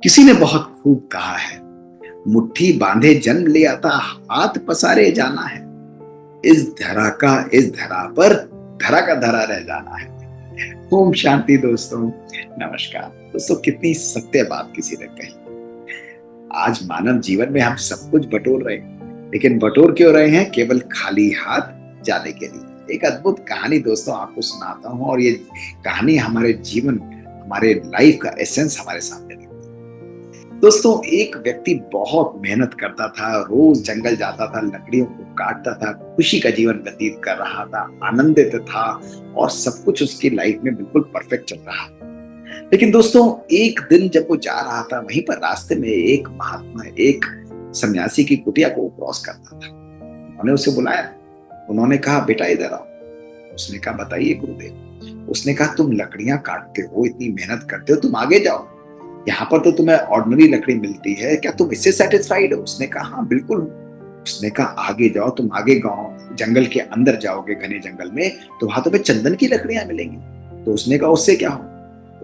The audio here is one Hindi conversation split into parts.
किसी ने बहुत खूब कहा है, मुट्ठी बांधे जन्म लिया था, हाथ पसारे जाना है। इस धरा पर धरा का धरा रह जाना है। ओम शांति दोस्तों। नमस्कार दोस्तों, कितनी सत्य बात किसी ने कही। आज मानव जीवन में हम सब कुछ बटोर रहे हैं, लेकिन बटोर क्यों रहे हैं? केवल खाली हाथ जाने के लिए। एक अद्भुत कहानी दोस्तों आपको सुनाता हूं, और ये कहानी हमारे जीवन, हमारे लाइफ का एसेंस हमारे सामने रखती है। दोस्तों, एक व्यक्ति बहुत मेहनत करता था, रोज जंगल जाता था, लकड़ियों को काटता था, खुशी का जीवन व्यतीत कर रहा था, आनंदित था, और सब कुछ उसकी लाइफ में बिल्कुल परफेक्ट चल रहा था। लेकिन दोस्तों, एक दिन जब वो जा रहा था, वहीं पर रास्ते में एक महात्मा, एक सन्यासी की कुटिया को क्रॉस करता था। उन्होंने उसे बुलाया। उन्होंने कहा, बेटा इधर आओ। उसने कहा, बताइए गुरुदेव। उसने कहा, तुम लकड़ियां काटते हो, इतनी मेहनत करते हो, तुम आगे जाओ। यहाँ पर तो तुम्हें ऑर्डिनरी लकड़ी मिलती है, क्या तुम इससे सेटिस्फाइड हो? उसने कहा, हाँ बिल्कुल। उसने कहा, आगे जाओ, तुम आगे गांव जंगल के अंदर जाओगे, घने जंगल में, तो वहां तुम्हें चंदन की लकड़ियां मिलेंगी। तो उसने कहा, उससे क्या हो?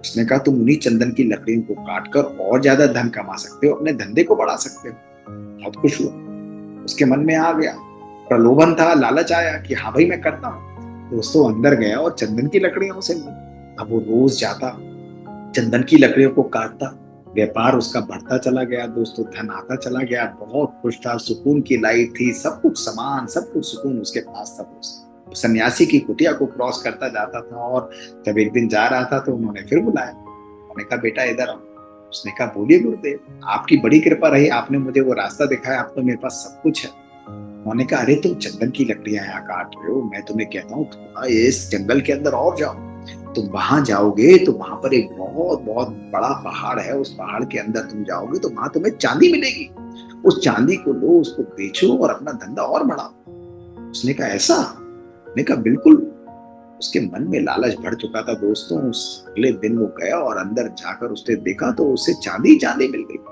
उसने कहा, तुम उन्हीं चंदन की लकड़ियों को काटकर और ज्यादा धन कमा सकते हो, अपने धंधे को बढ़ा सकते हो। बहुत खुश हुआ। उसके मन में आ गया, प्रलोभन था, लालच आया कि हाँ भाई मैं करता हूँ। दोस्तों, अंदर गया और चंदन की लकड़ियां उसे मिली। अब वो रोज जाता, चंदन की लकड़ियों को काटता, व्यापार उसका बढ़ता चला गया। दोस्तों, धन आता चला गया। बहुत खुश था, सुकून की लाइफ थी, सब कुछ समान, सब कुछ सुकून उसके पास था। दोस्त सन्यासी की कुटिया को क्रॉस करता जाता था, और जब एक दिन जा रहा था तो उन्होंने फिर बुलाया। उन्होंने कहा, बेटा इधर आओ। उसने कहा, बोलिए गुरुदेव, आपकी बड़ी कृपा रही, आपने मुझे वो रास्ता दिखाया, अब तो मेरे पास सब कुछ है। उन्होंने कहा, अरे तुम चंदन की लकड़ियां यहाँ काट रहे हो, मैं तुम्हें कहता हूँ थोड़ा इस जंगल के अंदर और जाओ। तुम वहां जाओगे तो वहां पर एक बहुत बहुत बड़ा पहाड़ है। उस पहाड़ के अंदर तुम जाओगे तो वहां तुम्हें चांदी मिलेगी। उस चांदी को लो, उसको बेचो और अपना धंधा और बढ़ाओ। उसने कहा, ऐसा? उसने कहा, बिल्कुल। उसके मन में लालच भर चुका था। दोस्तों, उस अगले दिन वो गया और अंदर जाकर उसने देखा तो उससे चांदी चांदी मिल गई।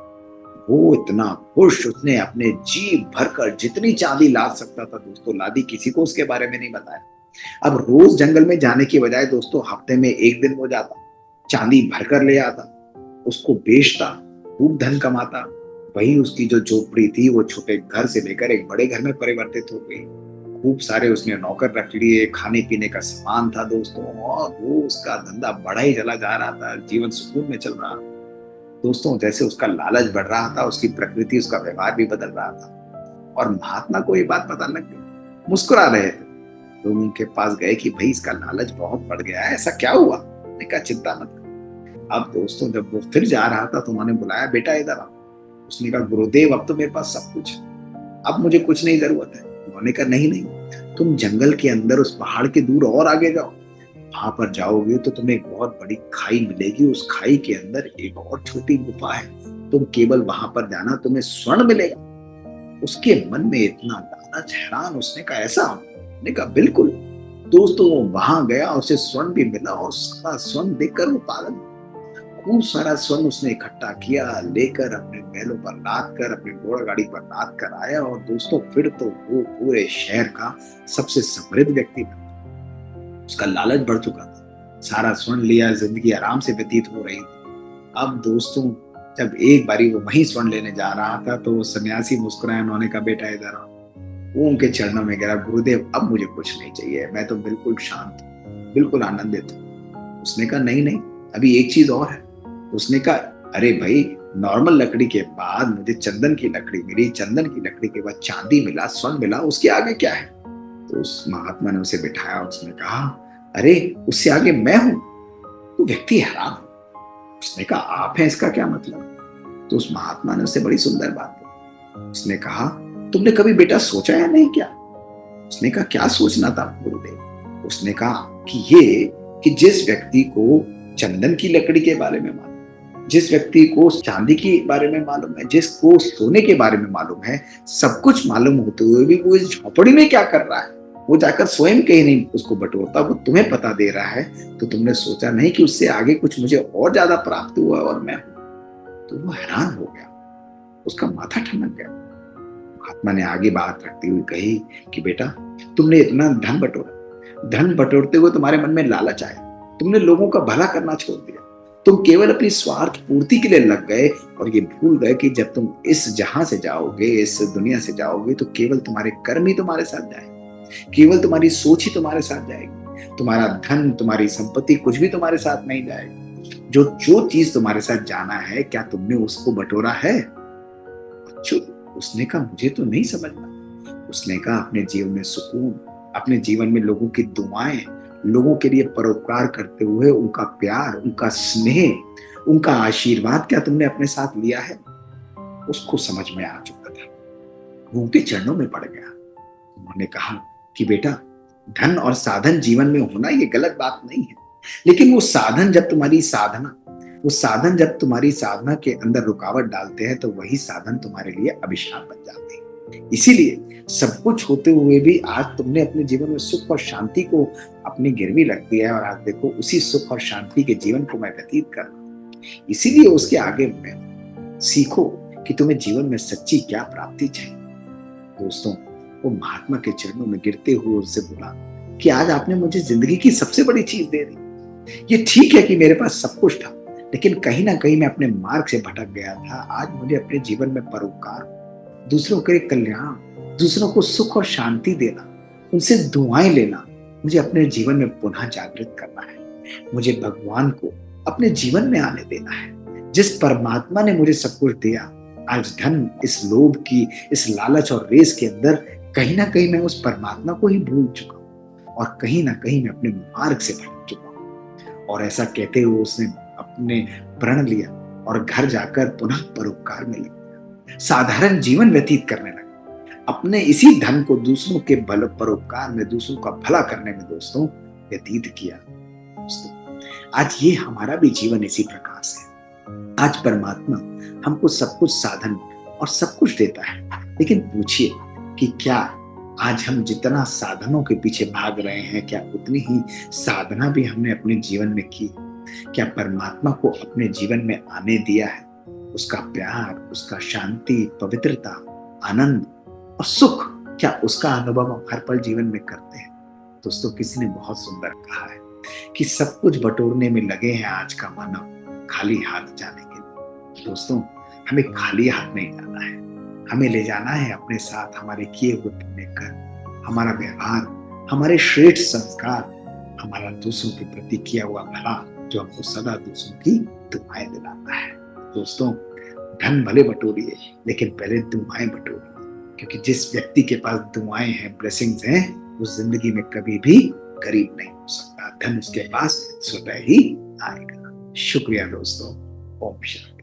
वो इतना खुश, उसने अपने जी भरकर जितनी चांदी ला सकता था दोस्तों ला दी। किसी को उसके बारे में नहीं बताया। अब रोज जंगल में जाने की बजाय दोस्तों हफ्ते में एक दिन वो जाता, चांदी भरकर ले आता, उसको बेचता, खूब धन कमाता। वही उसकी जो झोपड़ी थी वो छोटे घर से लेकर एक बड़े घर में परिवर्तित हो गई। खूब सारे उसने नौकर रख लिए, खाने पीने का सामान था दोस्तों, और वो उसका धंधा बढ़ा ही चला जा रहा था, जीवन सुकून में चल रहा था। दोस्तों, जैसे उसका लालच बढ़ रहा था, उसकी प्रकृति, उसका व्यवहार भी बदल रहा था। और महात्मा को ये बात पता लग गई। मुस्कुरा रहे थे। लोग उनके पास गए कि भाई इसका लालच बहुत बढ़ गया है, ऐसा क्या हुआ? मैंने कहा, चिंता मत कर। अब दोस्तों, जब वो फिर जा रहा था तो उन्होंने बुलाया, बेटा इधर आओ। उसने कहा, गुरुदेव अब तो मेरे पास सब कुछ है, अब मुझे कुछ नहीं जरूरत है। उन्होंने कहा, नहीं नहीं, तुम जंगल के अंदर उस पहाड़ के दूर और आगे जाओ। वहां पर जाओगे तो तुम्हें एक बहुत बड़ी खाई मिलेगी। उस खाई के अंदर एक और छोटी गुफा है, तुम केवल वहां पर जाना, तुम्हें स्वर्ण मिलेगा। उसके मन में इतना लालच, हैरान। उसने कहा, ऐसा? ने कहा, बिल्कुल। दोस्तों, वो वहां गया, उसे स्वर्ण भी मिला, और सारा स्वर्ण देखकर वो पागल। खूब सारा स्वर्ण उसने इकट्ठा किया, लेकर अपने बैलों पर लाद कर, अपने घोड़ा गाड़ी पर लाद कर आया। और दोस्तों, फिर तो वो पूरे शहर का सबसे समृद्ध व्यक्ति था। उसका लालच बढ़ चुका था, सारा स्वर्ण लिया, जिंदगी आराम से व्यतीत हो रही थी। अब दोस्तों, जब एक बारी वो वहीं स्वर्ण लेने जा रहा था तो वो सन्यासी मुस्कुराए। उन्होंने कहा, बेटा इधर आओ। वो उनके चरणों में गिरा, गुरुदेव अब मुझे कुछ नहीं चाहिए, मैं तो बिल्कुल शांत हूँ, बिल्कुल आनंदित हूँ। उसने कहा, नहीं नहीं, अभी एक चीज और है। उसने कहा, अरे भाई, नॉर्मल लकड़ी के बाद मुझे चंदन की लकड़ी मिली, चंदन की लकड़ी के बाद चांदी मिला, स्वर्ण मिला, उसके आगे क्या है? तो उस महात्मा ने उसे बिठाया। उसने कहा, अरे उससे आगे मैं हूं। तो व्यक्ति हैरान हो। उसने कहा, आप हैं, इसका क्या मतलब? तो उस महात्मा ने उससे बड़ी सुंदर बात की। उसने कहा, तुमने कभी बेटा सोचा या नहीं क्या? उसने कहा, क्या सोचना था गुरुदेव? उसने कहा कि ये, कि जिस व्यक्ति को चंदन की लकड़ी के बारे में मालूम, जिस व्यक्ति को चांदी के बारे में मालूम है, जिसको सोने के बारे में मालूम है, सब कुछ मालूम होते हुए भी वो इस झोपड़ी में क्या कर रहा है? वो जाकर स्वयं कहीं नहीं उसको बटोरता, वो तुम्हें पता दे रहा है। तो तुमने सोचा नहीं कि उससे आगे कुछ मुझे और ज्यादा प्राप्त हुआ और मैं हूं? तो वो हैरान हो गया, उसका माथा ठनक गया। महात्मा ने आगे बात रखती हुई कही कि बेटा, तुमने इतना धन बटोरते हुए तुम्हारे मन में लालच आया, तुमने लोगों का भला करना छोड़ दिया, तुम केवल अपनी स्वार्थ पूर्ति के लिए लग गए और ये भूल गए कि जब तुम इस जहां से जाओगे, इस दुनिया से जाओगे, तो केवल तुम्हारे कर्म ही तुम्हारे साथ जाएंगे, केवल तुम्हारी सोच ही तुम्हारे साथ जाएगी। तुम्हारा धन, तुम्हारी संपत्ति कुछ भी तुम्हारे साथ नहीं जाएगा। जो जो चीज तुम्हारे साथ जाना है, क्या तुमने उसको बटोरा है? चुप। उसने कहा मुझे तो नहीं समझना। उसने कहा अपने जीवन में सुकून, अपने जीवन में लोगों की दुआएं, लोगों के लिए परोपकार करते हुए उनका प्यार, उनका स्नेह, उनका आशीर्वाद क्या तुमने अपने साथ लिया है? उसको समझ में आ चुका था। वो उनके चरणों में पड़ गया। उन्होंने कहा कि बेटा, धन और साधन जीवन में होना ये गलत बात नहीं है, लेकिन वो साधन जब तुम्हारी साधना के अंदर रुकावट डालते हैं, तो वही साधन तुम्हारे लिए अभिशाप बन जाते हैं। इसीलिए सब कुछ होते हुए भी आज तुमने अपने जीवन में सुख और शांति को अपनी गिरवी रख दिया है, और आज देखो उसी सुख और शांति के जीवन को मैं व्यतीत कर रहा हूं। इसीलिए उसके आगे में सीखो कि तुम्हें जीवन में सच्ची क्या प्राप्ति चाहिए। दोस्तों, वो महात्मा के चरणों में गिरते हुए उससे बोला कि आज आपने मुझे जिंदगी की सबसे बड़ी चीज दे दी। ये ठीक है कि मेरे पास सब कुछ था, लेकिन कहीं ना कहीं मैं अपने मार्ग से भटक गया था। आज मुझे अपने जीवन में परोपकार, दूसरों के कल्याण, दूसरों को सुख और शांति देना, उनसे दुआएं लेना, मुझे अपने जीवन में पुनः जागृत करना है। मुझे भगवान को अपने जीवन में आने देना है। जिस परमात्मा ने मुझे सब कुछ दिया, आज धन, इस लोभ की, इस लालच और रेस के अंदर कहीं ना कहीं मैं उस परमात्मा को ही भूल चुका हूं, और कहीं ना कहीं मैं अपने मार्ग से भटक चुका हूं। और ऐसा कहते हुए उसने अपने प्रण लिया और घर जाकर पुनः परोपकार में लग गया। साधारण जीवन व्यतीत करने लगा। अपने इसी धन को दूसरों के भल परोपकार में, दूसरों का भला करने में दोस्तों व्यतीत किया। दोस्तों, आज ये हमारा भी जीवन इसी प्रकार से है। आज परमात्मा हमको सब कुछ साधन और सब कुछ देता है, लेकिन पूछिए कि क्या आज हम जितना साधनों के पीछे भाग रहे हैं, क्या उतनी ही साधना भी हमने अपने जीवन में की? क्या परमात्मा को अपने जीवन में आने दिया है? उसका प्यार, उसका शांति, पवित्रता, आनंद और सुख, क्या उसका अनुभव हम हर पल जीवन में करते हैं? दोस्तों, किसी ने बहुत सुंदर कहा है कि सब कुछ बटोरने में लगे हैं आज का मानव, खाली हाथ जाने के लिए। दोस्तों, हमें खाली हाथ नहीं जाना है। हमें ले जाना है अपने साथ हमारे किए हुए पुण्य कर्म, हमारा व्यवहार, हमारे श्रेष्ठ संस्कार, हमारा दूसरों के प्रति किया हुआ भला, जो हमको सदा दूसरों की दुआएं दिलाता है। दोस्तों, धन भले बटोरिए, लेकिन पहले दुआएं बटोरिए, क्योंकि जिस व्यक्ति के पास दुआएं हैं, ब्लेसिंग्स हैं, वो जिंदगी में कभी भी गरीब नहीं हो सकता। धन उसके पास स्वतः ही आएगा। शुक्रिया दोस्तों। ओम शांति।